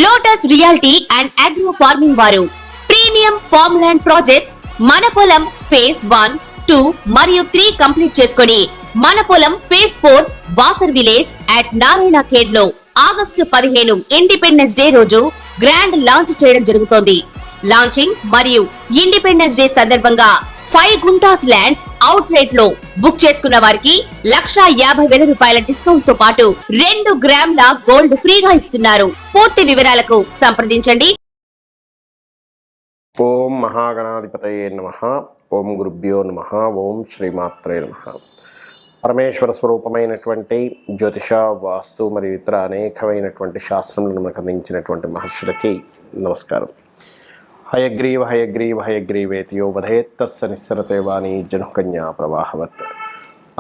Lotus reality and agro farming వారు premium farm land projects మన పొలం ఫేజ్ 1, 2 మరియు 3 కంప్లీట్ చేసుకొని మన పొలం phase 4 Wasar village at Narayana Khed లో ఆగస్టు 15 ఇండిపెండెన్స్ డే రోజు గ్రాండ్ లాంచ్ చేయడం జరుగుతోంది. లాంచింగ్ మరియు ఇండిపెండెన్స్ డే సందర్భంగా 5 గుంటాస్ ల్యాండ్ అవుట్ రేట్ లో బుక్ చేసుకున్న వారికి 1,50,000 రూపాయల డిస్కౌంట్ తో పాటు 2 గ్రాముల గోల్డ్ ఫ్రీగా ఇస్తున్నారు. పూర్తి వివరాలకు సంప్రదించండి. ఓం మహాగణాధిపతయే నమః. ఓం గురుభ్యో నమః. ఓం శ్రీమాత్రే నమః. పరమేశ్వర స్వరూపమైనటువంటి జ్యోతిష, వాస్తు మరియు ఇతర అనేకమైనటువంటి శాస్త్రములను మనకు అందించినటువంటి మహర్షులకి నమస్కారం. హయగ్రీవ హయగ్రీవ హయగ్రీవేతియో వధేత్తస్స నిస్సరతే వాణి జనుకన్యా ప్రవాహవత్.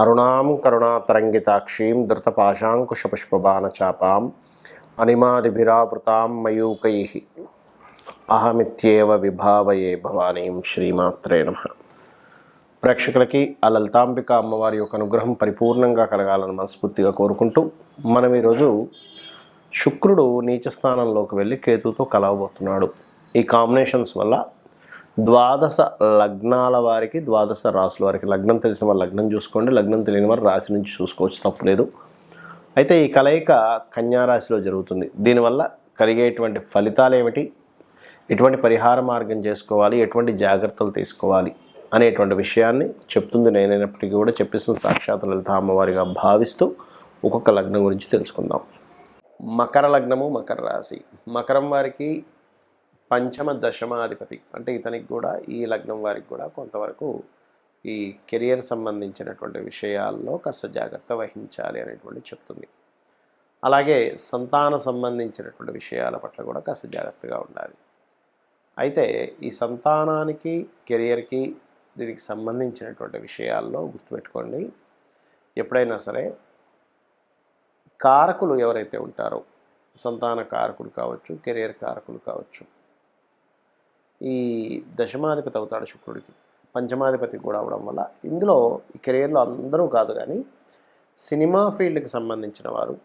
అరుణాం కరుణాతరంగితాక్షీం ధృతపాశాంకుశపుష్పబాణచాపాం అనిమాదిభిరావృతాం మయూకైః అహమిత్యేవ విభావయే భవానీం. శ్రీమాత్రే నమః. ప్రేక్షకులకి ఆ లలితాంబిక అమ్మవారి యొక్క అనుగ్రహం పరిపూర్ణంగా కలగాలని మనస్ఫూర్తిగా కోరుకుంటూ మనం ఈరోజు శుక్రుడు నీచ స్థానంలోకి వెళ్ళి కేతుతో కలవబోతున్నాడు. ఈ కాంబినేషన్స్ వల్ల 12 లగ్నాల వారికి, 12 రాసుల వారికి, లగ్నం తెలిసిన వారు లగ్నం చూసుకోండి, లగ్నం తెలియని వారు రాశి నుంచి చూసుకోవచ్చు, తప్పులేదు. అయితే ఈ కలయిక కన్యారాశిలో జరుగుతుంది. దీనివల్ల కలిగేటువంటి ఫలితాలు ఏమిటి, ఎటువంటి పరిహార మార్గం చేసుకోవాలి, ఎటువంటి జాగ్రత్తలు తీసుకోవాలి అనేటువంటి విషయాన్ని చెప్తుంది నేనైనప్పటికీ కూడా చెప్పిస్తున్న సాక్షాత్ లలిత అమ్మవారిగా భావిస్తూ ఒక్కొక్క లగ్నం గురించి తెలుసుకుందాం. మకర లగ్నము, మకర రాశి. మకరం వారికి పంచమ దశమాధిపతి, అంటే ఇతనికి కూడా ఈ లగ్నం వారికి కూడా కొంతవరకు ఈ కెరియర్ సంబంధించినటువంటి విషయాల్లో కాస్త జాగ్రత్త వహించాలి అనేటువంటి చెప్తుంది. అలాగే సంతాన సంబంధించినటువంటి విషయాల పట్ల కూడా కాస్త జాగ్రత్తగా ఉండాలి. అయితే ఈ సంతానానికి, కెరియర్కి, దీనికి సంబంధించినటువంటి విషయాల్లో గుర్తుపెట్టుకోండి, ఎప్పుడైనా సరే కారకులు ఎవరైతే ఉంటారో, సంతాన కారకులు కావచ్చు, కెరియర్ కారకులు కావచ్చు, ఈ దశమాధిపతి అవుతాడు శుక్రుడికి, పంచమాధిపతి కూడా అవడం వల్ల ఇందులో ఈ కెరియర్లో అందరూ కాదు కానీ సినిమా ఫీల్డ్కి సంబంధించిన వారు,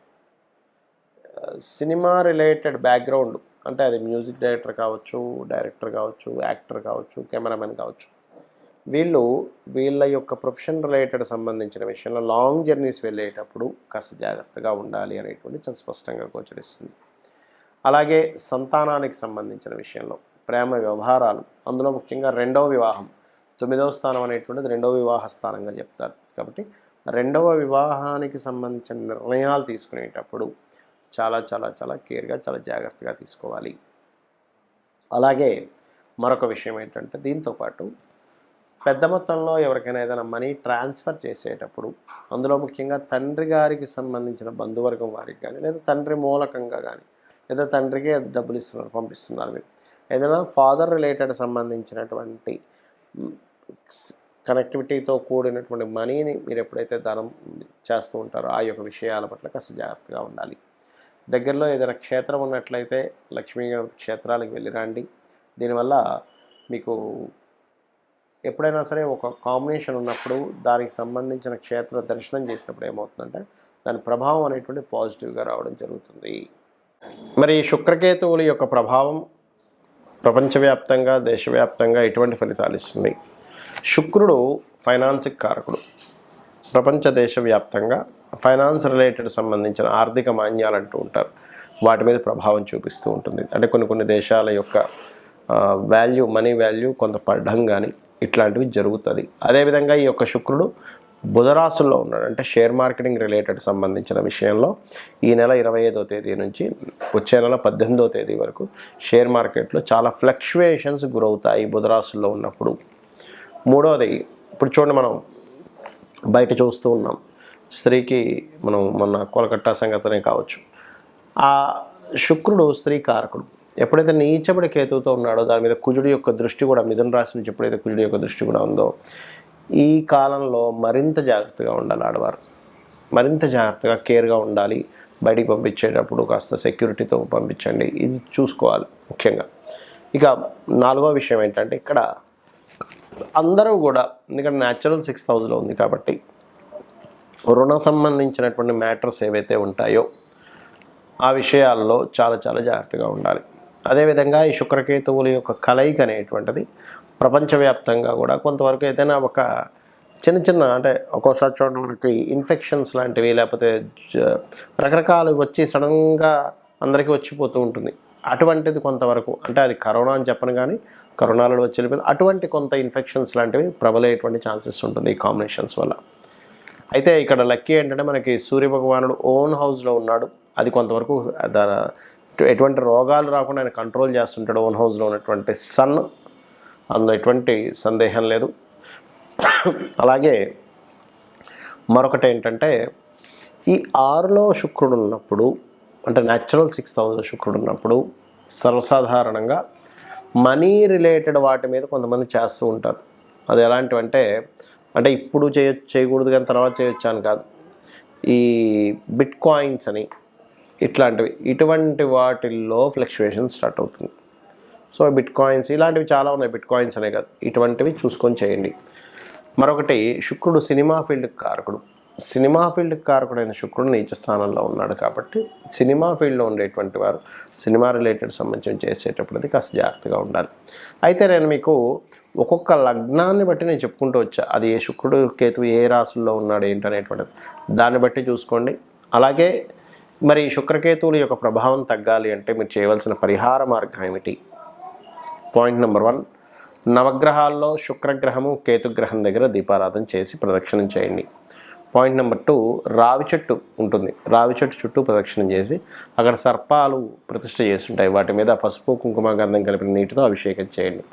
సినిమా రిలేటెడ్ బ్యాక్గ్రౌండ్, అంటే అది మ్యూజిక్ డైరెక్టర్ కావచ్చు, డైరెక్టర్ కావచ్చు, యాక్టర్ కావచ్చు, కెమెరామెన్ కావచ్చు, వీళ్ళ యొక్క ప్రొఫెషన్ రిలేటెడ్ సంబంధించిన విషయంలో లాంగ్ జర్నీస్ వెళ్ళేటప్పుడు కాస్త జాగ్రత్తగా ఉండాలి అనేటువంటి చాలా స్పష్టంగా గోచరిస్తుంది. అలాగే సంతానానికి సంబంధించిన విషయంలో ప్రేమ వ్యవహారాలు, అందులో ముఖ్యంగా 2వ వివాహం, 9వ స్థానం అనేటువంటిది 2వ వివాహ స్థానంగా చెప్తారు. కాబట్టి 2వ వివాహానికి సంబంధించిన నిర్ణయాలు తీసుకునేటప్పుడు చాలా చాలా చాలా కేర్గా, చాలా జాగ్రత్తగా తీసుకోవాలి. అలాగే మరొక విషయం ఏంటంటే, దీంతోపాటు పెద్ద మొత్తంలో ఎవరికైనా ఏదైనా మనీ ట్రాన్స్ఫర్ చేసేటప్పుడు, అందులో ముఖ్యంగా తండ్రి గారికి సంబంధించిన బంధువర్గం వారికి కానీ, లేదా తండ్రి మూలకంగా కానీ, లేదా తండ్రికే డబ్బులు ఇస్తున్నారు, పంపిస్తున్నారు, మీరు ఏదైనా ఫాదర్ రిలేటెడ్ సంబంధించినటువంటి కనెక్టివిటీతో కూడినటువంటి మనీని మీరు ఎప్పుడైతే దానం చేస్తూ ఉంటారో ఆ యొక్క విషయాల పట్ల కాస్త జాగ్రత్తగా ఉండాలి. దగ్గరలో ఏదైనా క్షేత్రం ఉన్నట్లయితే లక్ష్మీ గణపతి క్షేత్రాలకు వెళ్ళి రండి. దీనివల్ల మీకు ఎప్పుడైనా సరే ఒక కాంబినేషన్ ఉన్నప్పుడు దానికి సంబంధించిన క్షేత్ర దర్శనం చేసినప్పుడు ఏమవుతుందంటే దాని ప్రభావం అనేటువంటి పాజిటివ్గా రావడం జరుగుతుంది. మరి శుక్రకేతువుల యొక్క ప్రభావం ప్రపంచవ్యాప్తంగా, దేశవ్యాప్తంగా ఎటువంటి ఫలితాలు ఇస్తుంది? శుక్రుడు ఫైనాన్స్కి కారకుడు. ప్రపంచ దేశవ్యాప్తంగా ఫైనాన్స్ రిలేటెడ్ సంబంధించిన ఆర్థిక మాన్యాలు అంటూ ఉంటారు, వాటి మీద ప్రభావం చూపిస్తూ ఉంటుంది. అంటే కొన్ని దేశాల యొక్క వాల్యూ, మనీ వాల్యూ కొంత పడడం కానీ ఇట్లాంటివి జరుగుతుంది. అదేవిధంగా ఈ యొక్క శుక్రుడు బుధరాశుల్లో ఉన్నాడు, అంటే షేర్ మార్కెటింగ్ రిలేటెడ్ సంబంధించిన విషయంలో ఈ నెల 25వ తేదీ నుంచి వచ్చే నెల 18వ తేదీ వరకు షేర్ మార్కెట్లో చాలా ఫ్లక్చువేషన్స్ గురవుతాయి బుధరాశుల్లో ఉన్నప్పుడు. మూడవది, ఇప్పుడు చూడండి, మనం బయట చూస్తూ ఉన్నాం, స్త్రీకి మనం మొన్న కోలకట్టా సంగతనే కావచ్చు, ఆ శుక్రుడు స్త్రీ కారకుడు. ఎప్పుడైతే నీచబడి కేతువుతో ఉన్నాడో దాని మీద కుజుడి యొక్క దృష్టి కూడా, మిథున రాశి నుంచి ఎప్పుడైతే కుజుడి యొక్క దృష్టి కూడా ఉందో, ఈ కాలంలో మరింత జాగ్రత్తగా ఉండాలి. ఆడవారు మరింత జాగ్రత్తగా, కేర్గా ఉండాలి. బయటికి పంపించేటప్పుడు కాస్త సెక్యూరిటీతో పంపించండి, ఇది చూసుకోవాలి ముఖ్యంగా. ఇక 4వ విషయం ఏంటంటే, ఇక్కడ అందరూ కూడా, ఎందుకంటే న్యాచురల్ 6th హౌస్లో ఉంది కాబట్టి రుణ సంబంధించినటువంటి మ్యాటర్స్ ఏవైతే ఉంటాయో ఆ విషయాల్లో చాలా చాలా జాగ్రత్తగా ఉండాలి. అదేవిధంగా ఈ శుక్రకేతువుల యొక్క కలయిక అనేటువంటిది ప్రపంచవ్యాప్తంగా కూడా కొంతవరకు ఏదైనా ఒక చిన్న చిన్న అంటే ఒక్కోసారి చూడండి మనకి ఇన్ఫెక్షన్స్ లాంటివి లేకపోతే రకరకాలు వచ్చి సడన్గా అందరికీ వచ్చిపోతూ ఉంటుంది. అటువంటిది కొంతవరకు అంటే అది కరోనా అని చెప్పను కానీ కరోనాలో వచ్చి వెళ్ళిపోయింది. అటువంటి కొంత ఇన్ఫెక్షన్స్ లాంటివి ప్రబలేటువంటి ఛాన్సెస్ ఉంటుంది ఈ కాంబినేషన్స్ వల్ల. అయితే ఇక్కడ లక్కీ ఏంటంటే మనకి సూర్యభగవానుడు ఓన్ హౌస్లో ఉన్నాడు. అది కొంతవరకు ఎటువంటి రోగాలు రాకుండా ఆయన కంట్రోల్ చేస్తుంటాడు ఓన్ హౌస్లో ఉన్నటువంటి సన్, అందులో ఎటువంటి సందేహం లేదు. అలాగే మరొకటి ఏంటంటే ఈ 6లో శుక్రుడు ఉన్నప్పుడు అంటే న్యాచురల్ 6th హౌస్లో శుక్రుడు ఉన్నప్పుడు సర్వసాధారణంగా మనీ రిలేటెడ్ వాటి మీద కొంతమంది చేస్తూ ఉంటారు. అది ఎలాంటివంటే అంటే ఇప్పుడు చేయకూడదు కానీ తర్వాత చేయొచ్చు అని కాదు. ఈ బిట్ కాయిన్స్ అని ఇటువంటి వాటిల్లో ఫ్లక్చువేషన్ స్టార్ట్ అవుతుంది. సో బిట్ కాయిన్స్ ఇలాంటివి చాలా ఉన్నాయి. బిట్ కాయిన్స్ అనే కాదు, ఇటువంటివి చూసుకొని చేయండి. మరొకటి శుక్రుడు సినిమా ఫీల్డ్కి కారకుడు. సినిమా ఫీల్డ్కి కారకుడైన శుక్రుడు నీచ స్థానంలో ఉన్నాడు కాబట్టి సినిమా ఫీల్డ్లో ఉండేటువంటి వారు సినిమా రిలేటెడ్ సంబంధించి చేసేటప్పుడు కాస్త జాగ్రత్తగా ఉండాలి. అయితే నేను మీకు ఒక్కొక్క లగ్నాన్ని బట్టి నేను చెప్పుకుంటూ వచ్చా, అది ఏ శుక్రుడు కేతువు ఏ రాశుల్లో ఉన్నాడు ఏంటనేటువంటిది దాన్ని బట్టి చూసుకోండి. అలాగే మరి శుక్రకేతువుల యొక్క ప్రభావం తగ్గాలి అంటే మీరు చేయవలసిన పరిహార మార్గం ఏమిటి? పాయింట్ నెంబర్ 1, నవగ్రహాల్లో శుక్రగ్రహము కేతుగ్రహం దగ్గర దీపారాధన చేసి ప్రదక్షిణం చేయండి. పాయింట్ నెంబర్ 2, రావి చెట్టు ఉంటుంది, రావి చెట్టు చుట్టూ ప్రదక్షిణం చేసి అక్కడ సర్పాలు ప్రతిష్ఠ చేస్తుంటాయి, వాటి మీద పసుపు కుంకుమ గంధం కలిపిన నీటితో అభిషేకం చేయండి.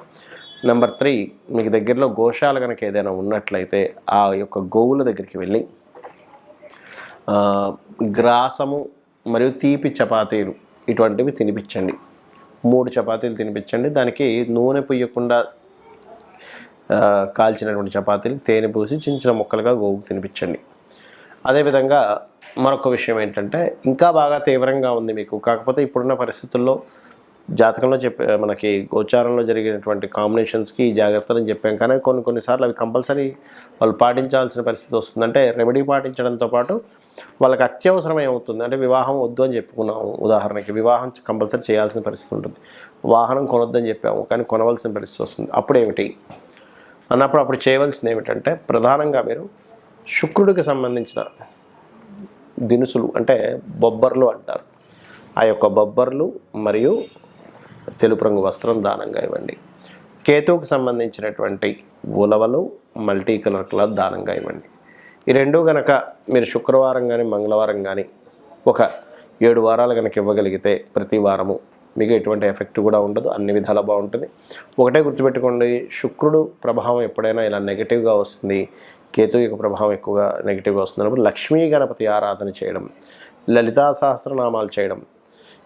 నెంబర్ 3, మీకు దగ్గరలో గోశాల కనుక ఏదైనా ఉన్నట్లయితే ఆ యొక్క గోవుల దగ్గరికి వెళ్ళి గ్రాసము మరియు తీపి చపాతీలు ఇటువంటివి తినిపించండి. 3 చపాతీలు తినిపించండి. దానికి నూనె పుయ్యకుండా కాల్చినటువంటి చపాతీలు తేనె పూసి చిన్న చిన్న ముక్కలుగా గోవుకు తినిపించండి. అదేవిధంగా మరొక విషయం ఏంటంటే ఇంకా బాగా తీవ్రంగా ఉంది మీకు, కాకపోతే ఇప్పుడున్న పరిస్థితుల్లో జాతకంలో మనకి గోచారంలో జరిగినటువంటి కాంబినేషన్స్కి ఈ జాగ్రత్తలు చెప్పాం, కానీ కొన్నిసార్లు అవి కంపల్సరీ వాళ్ళు పాటించాల్సిన పరిస్థితి వస్తుంది. అంటే రెమెడీ పాటించడంతో పాటు వాళ్ళకి అత్యవసరం ఏమవుతుంది అంటే వివాహం వద్దు అని చెప్పుకున్నాము, ఉదాహరణకి వివాహం కంపల్సరీ చేయాల్సిన పరిస్థితి ఉంటుంది. వాహనం కొనొద్దని చెప్పాము కానీ కొనవలసిన పరిస్థితి వస్తుంది. అప్పుడు అప్పుడు చేయవలసింది ఏమిటంటే ప్రధానంగా మీరు శుక్రుడికి సంబంధించిన దినుసులు అంటే బొబ్బర్లు అంటారు, ఆ యొక్క బొబ్బర్లు మరియు తెలుపు రంగు వస్త్రం దానంగా ఇవ్వండి. కేతువుకు సంబంధించినటువంటి ఉలవలు మల్టీ కలర్ క్లాత్ దానంగా ఇవ్వండి. ఈ రెండు కనుక మీరు శుక్రవారం కానీ మంగళవారం కానీ ఒక 7 వారాలు కనుక ఇవ్వగలిగితే ప్రతి వారము మీకు ఎటువంటి ఎఫెక్ట్ కూడా ఉండదు, అన్ని విధాలా బాగుంటుంది. ఒకటే గుర్తుపెట్టుకోండి, శుక్రుడు ప్రభావం ఎప్పుడైనా ఇలా నెగిటివ్గా వస్తుంది, కేతు యొక్క ప్రభావం ఎక్కువగా నెగిటివ్గా వస్తున్నప్పుడు లక్ష్మీ గణపతి ఆరాధన చేయడం, లలితా సహస్రనామాలు చేయడం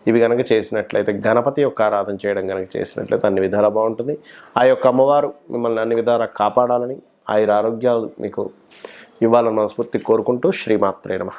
ఇవి కనుక చేసినట్లయితే, గణపతి యొక్క ఆరాధన చేయడం కనుక చేసినట్లయితే అన్ని విధాలా బాగుంటుంది. ఆ యొక్క అమ్మవారు మిమ్మల్ని అన్ని విధాలా కాపాడాలని, ఆయుర ఆరోగ్యాలు మీకు ఇవ్వాలని మనస్ఫూర్తి కోరుకుంటూ శ్రీమాత్రే నమః.